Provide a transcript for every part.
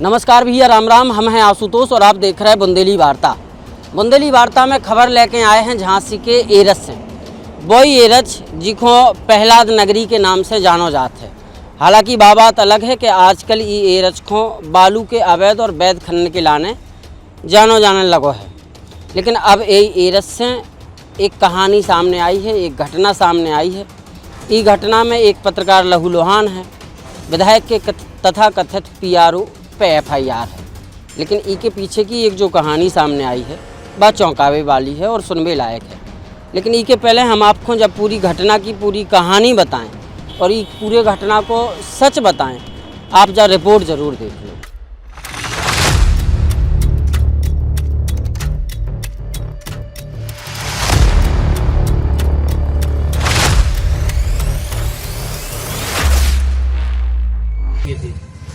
नमस्कार भैया, राम राम। हम हैं आशुतोष और आप देख रहे हैं बुंदेली वार्ता। बुंदेली वार्ता में खबर लेके आए हैं झांसी के एरज से। वही एरज जिको प्रहलाद नगरी के नाम से जानो जात है। हालांकि बात अलग है कि आजकल ये एरज को बालू के अवैध और वैध खनन के लाने जाने लगो है। लेकिन अब यही एरज से एक कहानी सामने आई है, एक घटना सामने आई है। इस घटना में एक पत्रकार लहू लोहान है, विधायक के तथा कथित PRO पे FIR है। लेकिन इसके पीछे की एक जो कहानी सामने आई है वह चौंकावे वाली है और सुनने लायक है। लेकिन इसके पहले हम आपको जब पूरी घटना की पूरी कहानी बताएं और इस पूरे घटना को सच बताएं, आप जब रिपोर्ट ज़रूर देख लो।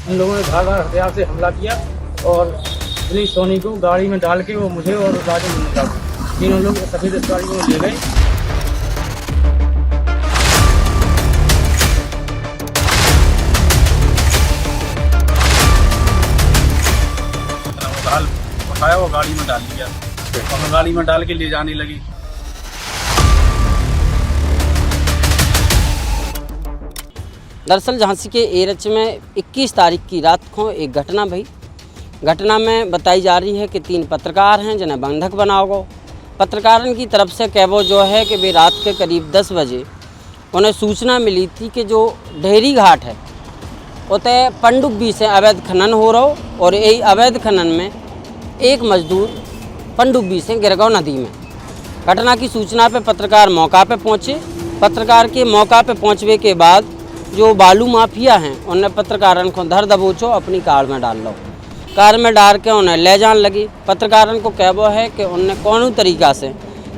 इन लोगों ने धारदार हथियार से हमला किया और पुलिस सोनी को गाड़ी में डाल के वो मुझे और राजू मुन्ना को तीनों लोग सफेद गाड़ी में ले गए। उठाया वो गाड़ी में डाल दिया और गाड़ी में डाल के ले जाने लगी। दरअसल झांसी के एरज में 21 तारीख की रात को एक घटना भई। घटना में बताई जा रही है कि 3 पत्रकार हैं जिन्हें बंधक बनाओ गो। पत्रकारों की तरफ से कहवो जो है कि वे रात के करीब 10 बजे उन्हें सूचना मिली थी कि जो ढेरी घाट है उतने पनडुब्बी से अवैध खनन हो रहा हो और यही अवैध खनन में एक मजदूर पनडुब्बी से गिर गया नदी में। घटना की सूचना पर पत्रकार मौका पर पहुँचे। पत्रकार के मौका पर पहुँचने के बाद जो बालू माफिया हैं उन्हें पत्रकारों को धर दबोचो अपनी कार में डाल लो। कार में डाल के उन्हें ले जाने लगी। पत्रकारों को कहवो है कि उन्हें कौन तरीक़ा से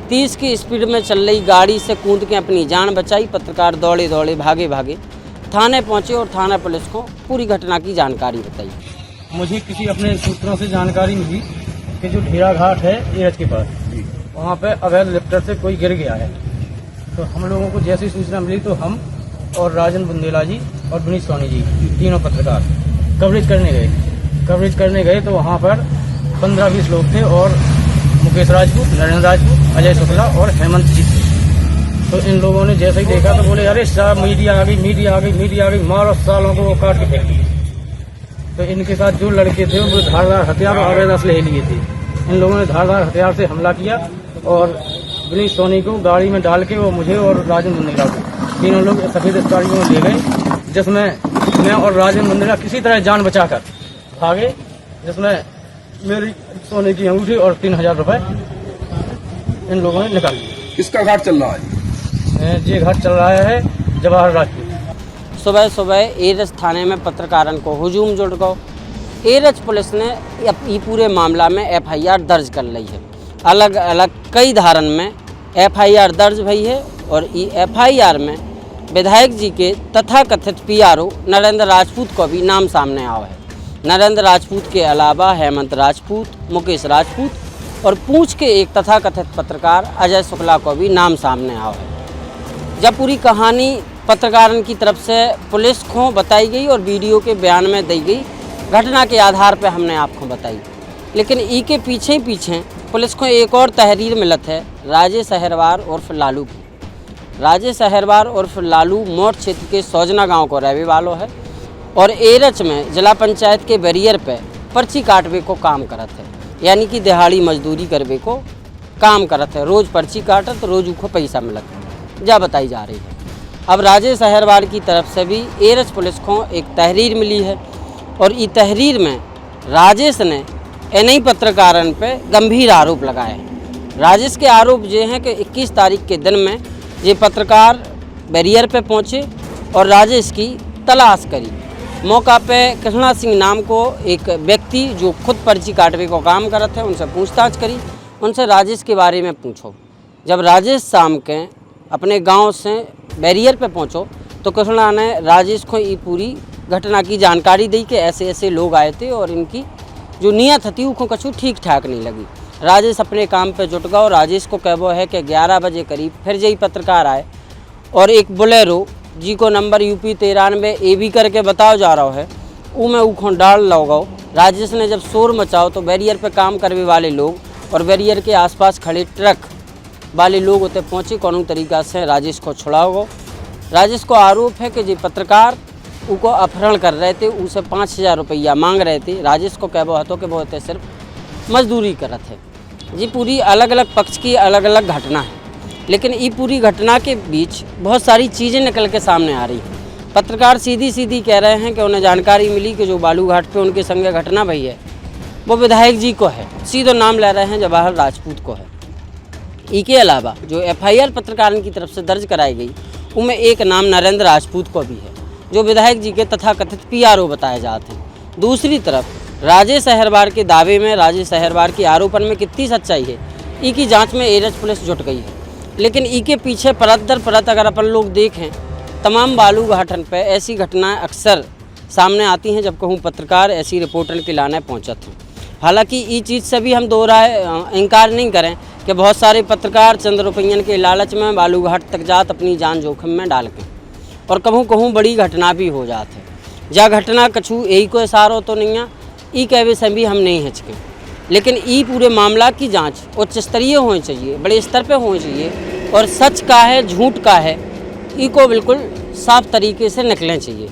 30 की स्पीड में चल रही गाड़ी से कूद के अपनी जान बचाई। पत्रकार दौड़े दौड़े भागे भागे थाने पहुंचे और थाना पुलिस को पूरी घटना की जानकारी बताई। मुझे किसी अपने सूत्रों से जानकारी मिली कि जो ढेरा घाट है एरज के पास, वहाँ पे अवैध लिफ्टर से कोई गिर गया है। तो हम लोगों को जैसी सूचना मिली तो हम और राजन बुंदेला जी और विनीत सोनी जी तीनों पत्रकार कवरेज करने गए तो वहाँ पर 15-20 लोग थे और मुकेश राजपूत, नरेंद्र राजपूत, अजय शुक्ला और हेमंत जी थे। तो इन लोगों ने जैसे ही देखा तो बोले अरे साहब मीडिया आ गई, मारो सालों को वो काट के फेंक दिए। तो इनके साथ जो लड़के थे वो धारदार हथियार और अवैध असलहे लिए थे। इन लोगों ने धारदार हथियार से हमला किया और विनीत सोनी को गाड़ी में डाल के वो मुझे और राजन बुंदेला को तीनों लोग सफेद गाड़ी में ले गए, जिसमें मैं और राजन बुंदेला किसी तरह जान बचाकर भागे, जिसमें मेरी सोने की अंगूठी और 3000 रुपए इन लोगों ने निकाल लिए। किसका घाट चल रहा है? ये घाट चल रहा है जवाहर राजपूत। सुबह एरज थाने में पत्रकारों को हुजूम जुड़ गए। एरज पुलिस ने ये पूरे मामला में FIR दर्ज कर ली है। अलग अलग कई धारन में FIR दर्ज भई है और ये FIR में विधायक जी के तथा कथित PRO नरेंद्र राजपूत को भी नाम सामने आया है। नरेंद्र राजपूत के अलावा हेमंत राजपूत, मुकेश राजपूत और पूंछ के एक तथा कथित पत्रकार अजय शुक्ला को भी नाम सामने आया है। जब पूरी कहानी पत्रकारों की तरफ से पुलिस को बताई गई और वीडियो के बयान में दी गई, घटना के आधार पर हमने आपको बताई। लेकिन ई के पीछे पुलिस को एक और तहरीर मिलत है राजेश अहिरवार उर्फ लालू की। राजेश अहिरवार उर्फ लालू मोट क्षेत्र के सौजना गांव को रहने वालों है और एरज में जिला पंचायत के बैरियर पे पर्ची काटवे को काम करत है, यानी कि दिहाड़ी मजदूरी करवे को काम करत है। रोज़ पर्ची काटत, रोज़ को पैसा मिलत है, जा बताई जा रही है। अब राजेश अहिरवार की तरफ से भी एरज पुलिस को एक तहरीर मिली है और इस तहरीर में राजेश ने इन्हीं पत्रकारों पे गंभीर आरोप लगाए हैं। राजेश के आरोप ये हैं कि 21 तारीख के दिन में ये पत्रकार बैरियर पे पहुँचे और राजेश की तलाश करी। मौका पे कृष्णा सिंह नाम को एक व्यक्ति जो खुद पर्ची काटवे को काम करते हैं उनसे पूछताछ करी। उनसे राजेश के बारे में पूछो। जब राजेश शाम के अपने गांव से बैरियर पे पहुंचो तो कृष्णा ने राजेश को ये पूरी घटना की जानकारी दी कि ऐसे ऐसे लोग आए थे और इनकी जो नीयत थी वो कछु ठीक ठाक नहीं लगी। राजेश अपने काम पे जुट गया और राजेश को कहवो है कि 11 बजे करीब फिर यही पत्रकार आए और एक बोलेरो जी को नंबर UP 93 AB करके बताओ जा रहा है, ऊ में ऊ डाल लगाओ राजेश ने जब शोर मचाओ तो बैरियर पे काम करने वाले लोग और बैरियर के आसपास खड़े ट्रक वाले लोग उतने पहुँचे कानूनी तरीका से राजेश को छुड़ाओ। राजेश को आरोप है कि जी पत्रकार उनको अपहरण कर रहे थे, उसे 5,000 रुपया मांग रहे थे। राजेश को कह वो कि वो सिर्फ मजदूरी करत है। जी पूरी अलग अलग पक्ष की अलग अलग घटना है, लेकिन ये पूरी घटना के बीच बहुत सारी चीज़ें निकल के सामने आ रही हैं। पत्रकार सीधी सीधी कह रहे हैं कि उन्हें जानकारी मिली कि जो बालूघाट पे उनके संगे घटना भई है वो विधायक जी को है, सीधो नाम ले रहे हैं जवाहर राजपूत को है। इसके अलावा जो FIR पत्रकारों की तरफ से दर्ज कराई गई उनमें एक नाम नरेंद्र राजपूत को भी है, जो विधायक जी के तथाकथित PRO बताए जाते हैं। दूसरी तरफ राजेश अहिरवार के दावे में, राजेश अहिरवार के आरोपन में कितनी सच्चाई है, इसकी जांच में एरेंज पुलिस जुट गई है। लेकिन इसके पीछे परत दर परत अगर अपन लोग देखें, तमाम बालूघाटन पे ऐसी घटनाएं अक्सर सामने आती हैं जब कहूँ पत्रकार ऐसी रिपोर्टर के लाने पहुँचते हैं। हालांकि ये चीज़ से भी हम इनकार नहीं करें कि बहुत सारे पत्रकार चंद रुपयन के लालच में बालूघाट तक जात अपनी जान जोखिम में डाल के और कहूँ बड़ी घटना भी हो जाती है। जा घटना कछू यही को इशारो तो नहीं है, ई कहवे से भी हम नहीं हिचके, लेकिन ई पूरे मामला की जांच उच्च स्तरीय होनी चाहिए, बड़े स्तर पे होनी चाहिए और सच का है झूठ का है ई को बिल्कुल साफ तरीके से निकलना चाहिए।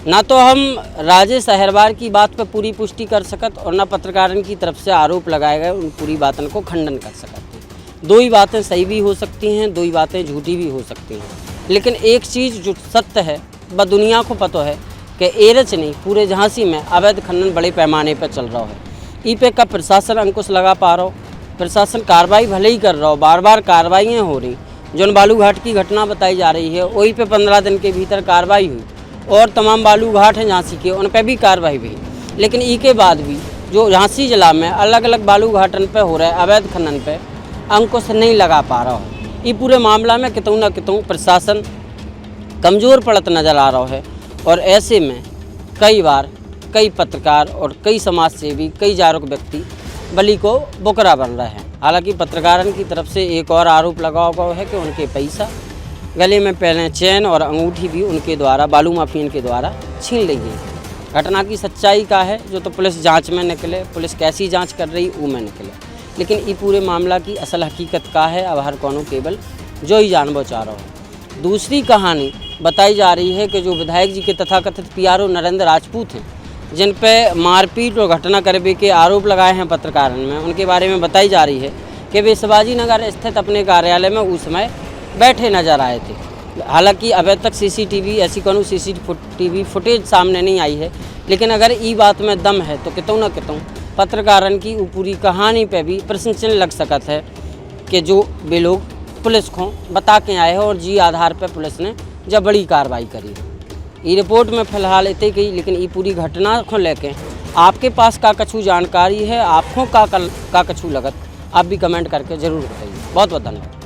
ना तो हम राजेश अहिरवार की बात पर पूरी पुष्टि कर सकत और ना पत्रकारों की तरफ से आरोप लगाए गए उन पूरी बातों को खंडन कर सकते। दो ही बातें सही भी हो सकती हैं, दो ही बातें झूठी भी हो सकती हैं, लेकिन एक चीज़ जो सत्य है वह दुनिया को पता है कि एरच नहीं पूरे झांसी में अवैध खनन बड़े पैमाने पर चल रहा है। ई पे कब प्रशासन अंकुश लगा पा रहा हो, प्रशासन कार्रवाई भले ही कर रहा हो, बार बार कार्रवाइयाँ हो रही। जो बालूघाट की घटना बताई जा रही है वही पे 15 दिन के भीतर कार्रवाई हुई और तमाम बालूघाट हैं झांसी के उन पर भी कार्रवाई हुई। लेकिन ई के बाद भी जो झांसी जिला में अलग अलग बालूघाटन पे हो रहे अवैध खनन पे अंकुश नहीं लगा पा रहा है। ये पूरे मामला में कितों न कितों प्रशासन कमज़ोर पड़त नज़र आ रहा है और ऐसे में कई बार कई पत्रकार और कई समाज सेवी, कई जागरूक व्यक्ति बलि को बुकरा बन रहे हैं। हालांकि पत्रकारों की तरफ से एक और आरोप लगा हुआ है कि उनके पैसा, गले में पहले चैन और अंगूठी भी उनके द्वारा बालू माफियन के द्वारा छीन ली गई। घटना की सच्चाई का है जो तो पुलिस जांच में निकले, पुलिस कैसी जांच कर रही वो में निकले, लेकिन ये पूरे मामला की असल हकीकत का है अब हर कोनो केवल जो ही जानबो चाह रहा हो। दूसरी कहानी बताई जा रही है कि जो विधायक जी के तथाकथित PRO नरेंद्र राजपूत हैं, जिन पे मारपीट और घटना करने के आरोप लगाए हैं पत्रकारों में, उनके बारे में बताई जा रही है कि वे शिवाजी नगर स्थित अपने कार्यालय में उस समय बैठे नजर आए थे। हालांकि अभी तक ऐसी कोनो CCTV फुटेज सामने नहीं आई है, लेकिन अगर ई बात में दम है तो कितों न कितों पत्रकारों की पूरी कहानी पे भी प्रश्न चिन्ह लग सकता है कि जो वे लोग पुलिस को बता के आए हैं और जी आधार पर पुलिस ने जब बड़ी कार्रवाई करी। ये रिपोर्ट में फिलहाल इतनी गई, लेकिन ये पूरी घटना को लेके आपके पास का कछु जानकारी है, आपको का कछु लगत, आप भी कमेंट करके ज़रूर बताइए। बहुत बहुत धन्यवाद।